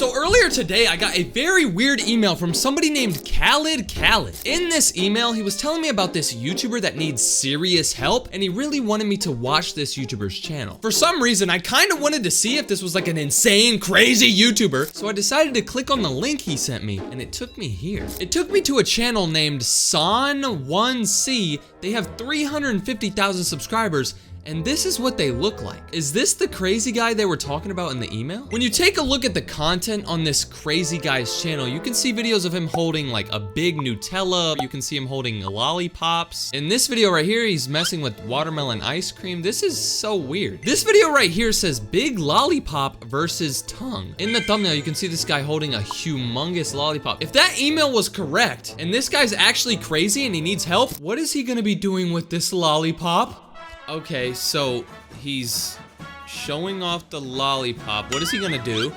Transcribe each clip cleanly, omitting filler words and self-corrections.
So earlier today, I got a very weird email from somebody named Khaled. In this email, he was telling me about this YouTuber that needs serious help, and he really wanted me to watch this YouTuber's channel. For some reason, I kind of wanted to see if this was like an insane, crazy YouTuber, so I decided to click on the link he sent me, and it took me here. It took me to a channel named Son1C. They have 350,000 subscribers, and this is what they look like. Is this the crazy guy they were talking about in the email? When you take a look at the content on this crazy guy's channel, you can see videos of him holding like a big Nutella. You can see him holding lollipops. In this video right here, he's messing with watermelon ice cream. This is so weird. This video right here says big lollipop versus tongue. In the thumbnail, you can see this guy holding a humongous lollipop. If that email was correct, and this guy's actually crazy and he needs help, what is he gonna be doing with this lollipop? Okay, so he's showing off the lollipop. What is he gonna do?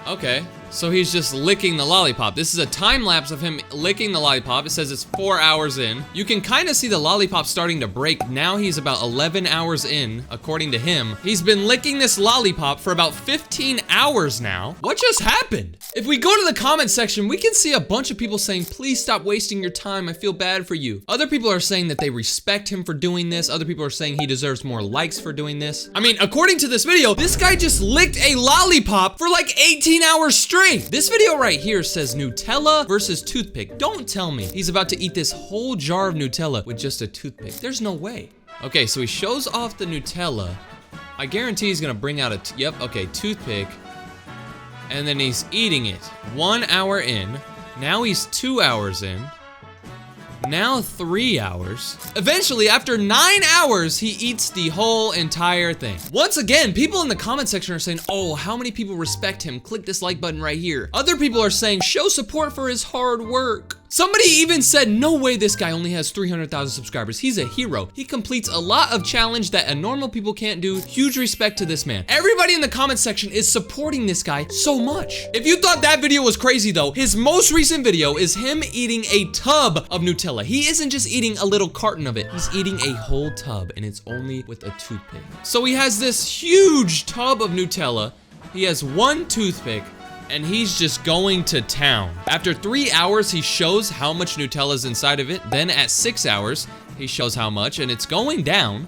Okay, so he's just licking the lollipop. This is a time lapse of him licking the lollipop. It says it's 4 hours in. You can kind of see the lollipop starting to break. Now he's about 11 hours in, according to him. He's been licking this lollipop for about 15 hours now. What just happened? If we go to the comment section, we can see a bunch of people saying, please stop wasting your time. I feel bad for you. Other people are saying that they respect him for doing this. Other people are saying he deserves more likes for doing this. I mean, according to this video, this guy just licked a lollipop for like 18 hours straight. This video right here says Nutella versus toothpick. Don't tell me he's about to eat this whole jar of Nutella with just a toothpick. There's no way. Okay, so he shows off the Nutella. I guarantee he's gonna bring out a toothpick. And then he's eating it. 1 hour in. Now he's 2 hours in. Now 3 hours. Eventually, after 9 hours, he eats the whole entire thing. Once again, people in the comment section are saying, oh, how many people respect him? Click this like button right here. Other people are saying, show support for his hard work. Somebody even said, no way this guy only has 300,000 subscribers. He's a hero. He completes a lot of challenge that a normal people can't do. Huge respect to this man. Everybody in the comment section is supporting this guy so much. If you thought that video was crazy though, his most recent video is him eating a tub of Nutella. He isn't just eating a little carton of it. He's eating a whole tub, and it's only with a toothpick. So he has this huge tub of Nutella. He has one toothpick, and he's just going to town. After 3 hours, he shows how much Nutella is inside of it. Then at 6 hours, he shows how much, and it's going down.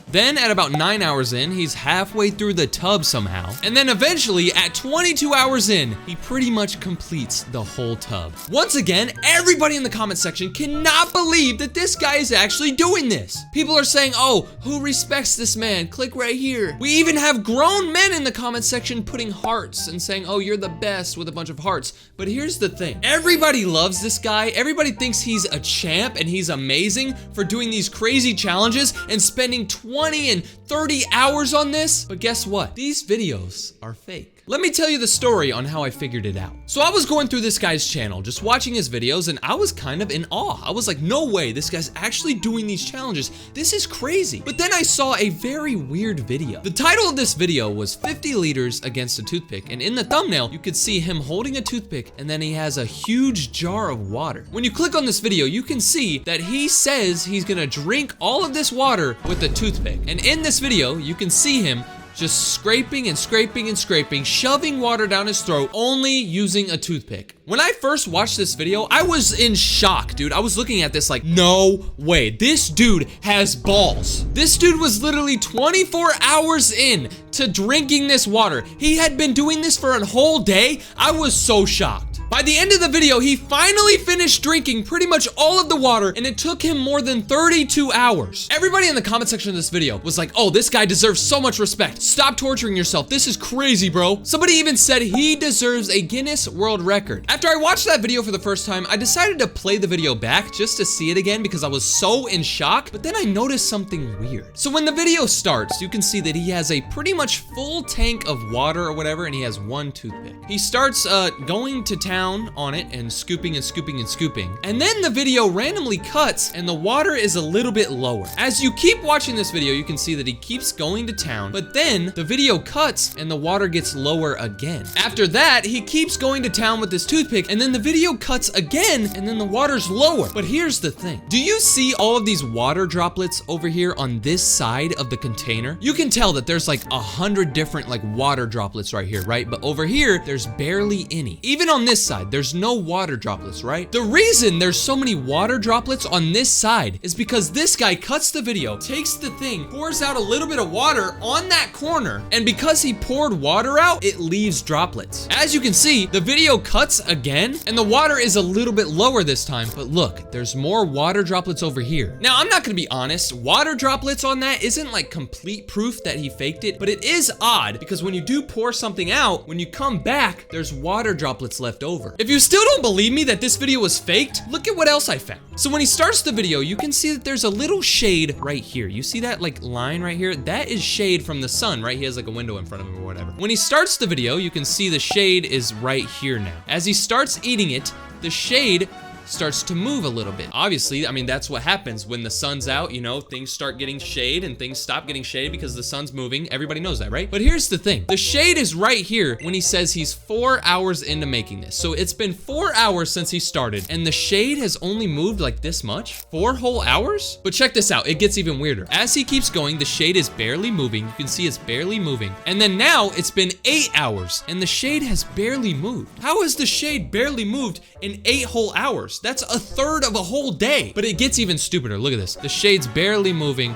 Then at about 9 hours in, he's halfway through the tub somehow. And then eventually, at 22 hours in, he pretty much completes the whole tub. Once again, everybody in the comment section cannot believe that this guy is actually doing this. People are saying, oh, who respects this man? Click right here. We even have grown men in the comment section putting hearts and saying, oh, you're the best, with a bunch of hearts. But here's the thing. Everybody loves this guy. Everybody thinks he's a champ and he's amazing for doing these crazy challenges and spending 20 and 30 hours on this. But guess what? These videos are fake. Let me tell you the story on how I figured it out. So I was going through this guy's channel, just watching his videos, and I was kind of in awe. I was like, no way, this guy's actually doing these challenges. This is crazy. But then I saw a very weird video. The title of this video was 50 liters against a toothpick, and in the thumbnail, you could see him holding a toothpick, and then he has a huge jar of water. When you click on this video, you can see that he says he's gonna drink all of this water with a toothpick. And in this video, you can see him just scraping and scraping and scraping, shoving water down his throat, only using a toothpick. When I first watched this video, I was in shock, dude. I was looking at this like, no way. This dude has balls. This dude was literally 24 hours in to drinking this water. He had been doing this for a whole day. I was so shocked. By the end of the video, he finally finished drinking pretty much all of the water, and it took him more than 32 hours. Everybody in the comment section of this video was like, oh, this guy deserves so much respect. Stop torturing yourself. This is crazy, bro. Somebody even said he deserves a Guinness World Record. After I watched that video for the first time, I decided to play the video back just to see it again because I was so in shock, but then I noticed something weird. So when the video starts, you can see that he has a pretty much full tank of water or whatever, and he has one toothpick. He starts going to town down on it and scooping and scooping and scooping. And then the video randomly cuts and the water is a little bit lower. As you keep watching this video, you can see that he keeps going to town, but then the video cuts and the water gets lower again. After that, he keeps going to town with this toothpick, and then the video cuts again, and then the water's lower. But here's the thing. Do you see all of these water droplets over here on this side of the container? You can tell that there's like 100 different like water droplets right here, right? But over here, there's barely any. Even on this side, there's no water droplets, right? The reason there's so many water droplets on this side is because this guy cuts the video, takes the thing, pours out a little bit of water on that corner, and because he poured water out, it leaves droplets. As you can see, the video cuts again, and the water is a little bit lower this time, but look, there's more water droplets over here. Now, I'm not gonna be honest, water droplets on that isn't like complete proof that he faked it, but it is odd because when you do pour something out, when you come back, there's water droplets left over. If you still don't believe me that this video was faked, look at what else I found. So when he starts the video, you can see that there's a little shade right here. You see that like line right here? That is shade from the sun, right? He has like a window in front of him or whatever. When he starts the video, you can see the shade is right here now. As he starts eating it, the shade starts to move a little bit. Obviously, I mean, that's what happens when the sun's out, you know, things start getting shade and things stop getting shade because the sun's moving. Everybody knows that, right? But here's the thing. The shade is right here when he says he's 4 hours into making this. So it's been 4 hours since he started and the shade has only moved like this much? 4 whole hours? But check this out. It gets even weirder. As he keeps going, the shade is barely moving. You can see it's barely moving. And then now it's been 8 hours and the shade has barely moved. How has the shade barely moved in 8 whole hours? That's a third of a whole day. But it gets even stupider. Look at this. The shade's barely moving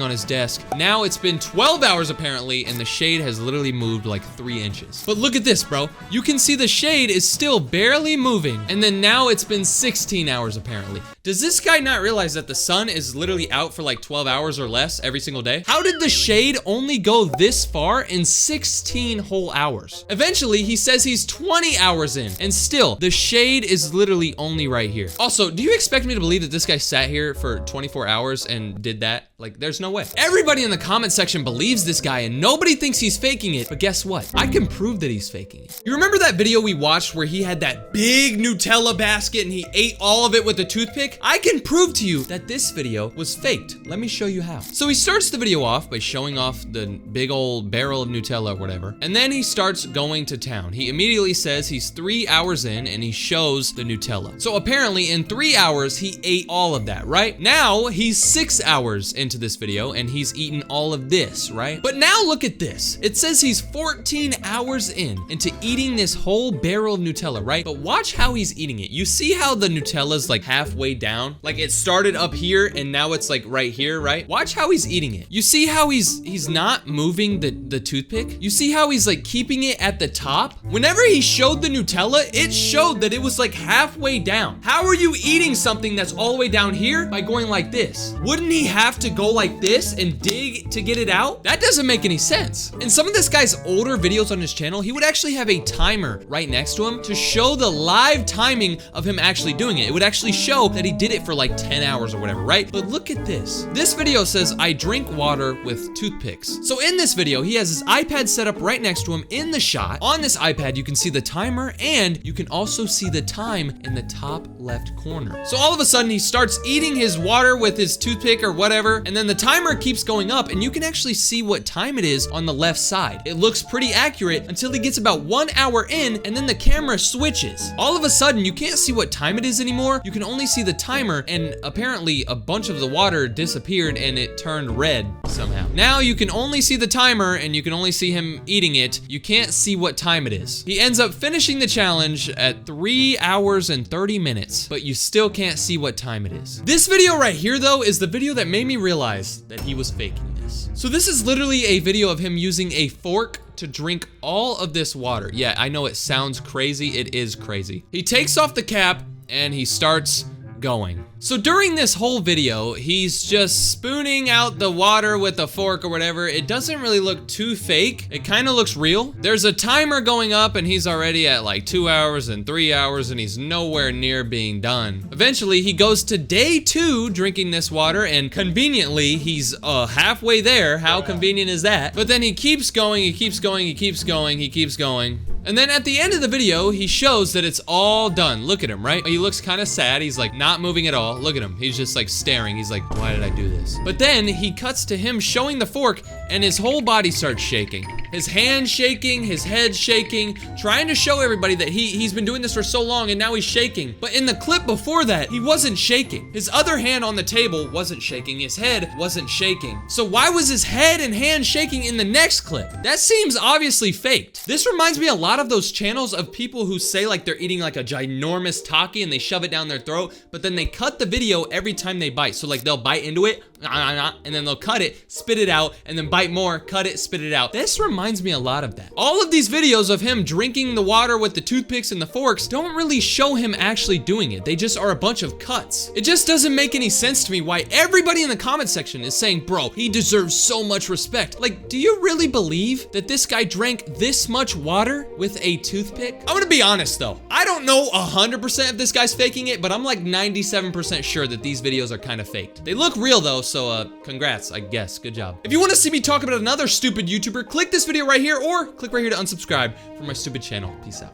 on his desk. Now it's been 12 hours apparently, and the shade has literally moved like 3 inches. But look at this, bro. You can see the shade is still barely moving, and then now it's been 16 hours apparently. Does this guy not realize that the sun is literally out for like 12 hours or less every single day? How did the shade only go this far in 16 whole hours? Eventually, he says he's 20 hours in, and still, the shade is literally only right here. Also, do you expect me to believe that this guy sat here for 24 hours and did that? Like, there's no way. Everybody in the comment section believes this guy and nobody thinks he's faking it, but guess what? I can prove that he's faking it. You remember that video we watched where he had that big Nutella basket and he ate all of it with a toothpick? I can prove to you that this video was faked. Let me show you how. So he starts the video off by showing off the big old barrel of Nutella or whatever, and then he starts going to town. He immediately says he's 3 hours in and he shows the Nutella. So apparently in 3 hours, he ate all of that, right? Now he's 6 hours into this video and he's eaten all of this, right? But now look at this. It says he's 14 hours into eating this whole barrel of Nutella, right? But watch how he's eating it. You see how the Nutella's like halfway down? Like it started up here and now it's like right here, right? Watch how he's eating it. You see how he's not moving the toothpick? You see how he's like keeping it at the top? Whenever he showed the Nutella, it showed that it was like halfway down. How are you eating something that's all the way down here by going like this? Wouldn't he have to go like this and dig to get it out? That doesn't make any sense. In some of this guy's older videos on his channel, he would actually have a timer right next to him to show the live timing of him actually doing it. It would actually show that he did it for like 10 hours or whatever, right? But look at this. This video says, I drink water with toothpicks. So in this video, he has his iPad set up right next to him in the shot. On this iPad, you can see the timer and you can also see the time in the top left corner. So all of a sudden, he starts eating his water with his toothpick or whatever, and then the timer keeps going up and you can actually see what time it is on the left side. It looks pretty accurate until he gets about 1 hour in and then the camera switches. All of a sudden, you can't see what time it is anymore. You can only see the timer, and apparently a bunch of the water disappeared and it turned red somehow. Now you can only see the timer and you can only see him eating it. You can't see what time it is. He ends up finishing the challenge at 3 hours and 30 minutes, but you still can't see what time it is. This video right here though is the video that made me realize that he was faking this. So this is literally a video of him using a fork to drink all of this water. Yeah, I know it sounds crazy. It is crazy. He takes off the cap and he starts going. So during this whole video, he's just spooning out the water with a fork or whatever. It doesn't really look too fake. It kind of looks real. There's a timer going up and he's already at like 2 hours and 3 hours and he's nowhere near being done. Eventually, he goes to day 2 drinking this water and conveniently, he's halfway there. How convenient is that? But then he keeps going, he keeps going, he keeps going, he keeps going. And then at the end of the video, he shows that it's all done. Look at him, right? He looks kind of sad. He's like not moving at all. Look at him. He's just like staring. He's like, why did I do this? But then he cuts to him showing the fork and his whole body starts shaking. His hands shaking, his head shaking, trying to show everybody that he's been doing this for so long and now he's shaking. But in the clip before that, he wasn't shaking. His other hand on the table wasn't shaking. His head wasn't shaking. So why was his head and hand shaking in the next clip? That seems obviously faked. This reminds me a lot of those channels of people who say like they're eating like a ginormous Taki and they shove it down their throat, but then they cut the video every time they bite. So like they'll bite into it, and then they'll cut it, spit it out, and then bite more, cut it, spit it out. This reminds me a lot of that. All of these videos of him drinking the water with the toothpicks and the forks don't really show him actually doing it. They just are a bunch of cuts. It just doesn't make any sense to me why everybody in the comment section is saying, bro, he deserves so much respect. Like, do you really believe that this guy drank this much water with a toothpick? I'm gonna be honest though. I don't know 100% if this guy's faking it, but I'm like 97% sure that these videos are kind of faked. They look real though, so congrats, I guess. Good job. If you want to see me talk about another stupid YouTuber, click this video right here or click right here to unsubscribe from my stupid channel. Peace out.